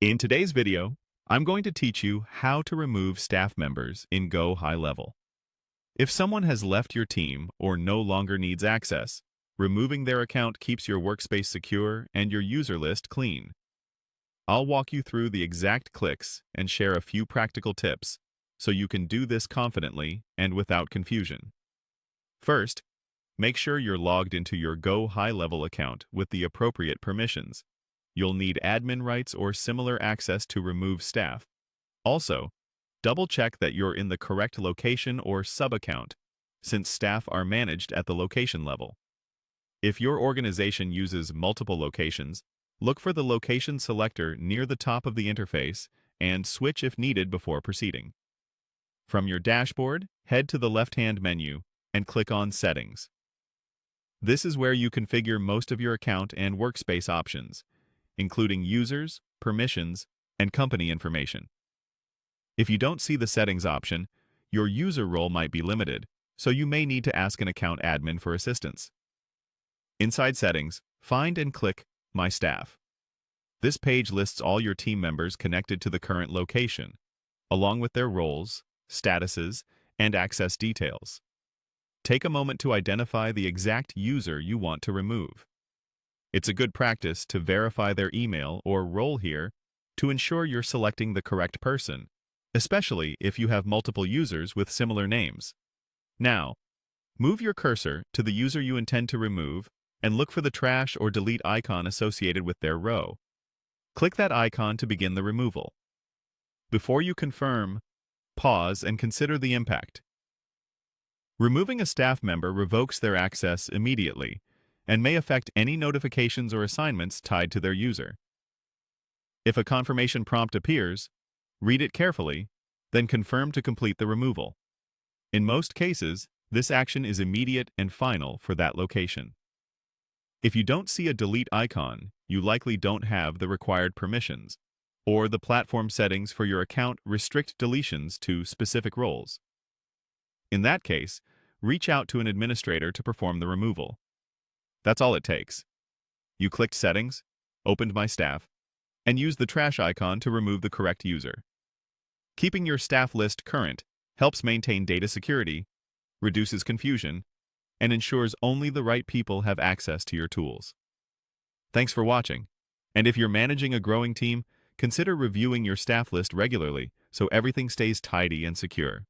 In today's video, I'm going to teach you how to remove staff members in Go High Level. If someone has left your team or no longer needs access, removing their account keeps your workspace secure and your user list clean. I'll walk you through the exact clicks and share a few practical tips so you can do this confidently and without confusion. First, make sure you're logged into your Go High Level account with the appropriate permissions. You'll need admin rights or similar access to remove staff. Also, double-check that you're in the correct location or sub-account, since staff are managed at the location level. If your organization uses multiple locations, look for the location selector near the top of the interface and switch if needed before proceeding. From your dashboard, head to the left-hand menu and click on Settings. This is where you configure most of your account and workspace options, including users, permissions, and company information. If you don't see the settings option, your user role might be limited, so you may need to ask an account admin for assistance. Inside Settings, find and click My Staff. This page lists all your team members connected to the current location, along with their roles, statuses, and access details. Take a moment to identify the exact user you want to remove. It's a good practice to verify their email or role here to ensure you're selecting the correct person, especially if you have multiple users with similar names. Now, move your cursor to the user you intend to remove and look for the trash or delete icon associated with their row. Click that icon to begin the removal. Before you confirm, pause and consider the impact. Removing a staff member revokes their access immediately and may affect any notifications or assignments tied to their user. If a confirmation prompt appears, read it carefully, then confirm to complete the removal. In most cases, this action is immediate and final for that location. If you don't see a delete icon, you likely don't have the required permissions, or the platform settings for your account restrict deletions to specific roles. In that case, reach out to an administrator to perform the removal. That's all it takes. You clicked Settings, opened My Staff, and used the trash icon to remove the correct user. Keeping your staff list current helps maintain data security, reduces confusion, and ensures only the right people have access to your tools. Thanks for watching, and if you're managing a growing team, consider reviewing your staff list regularly so everything stays tidy and secure.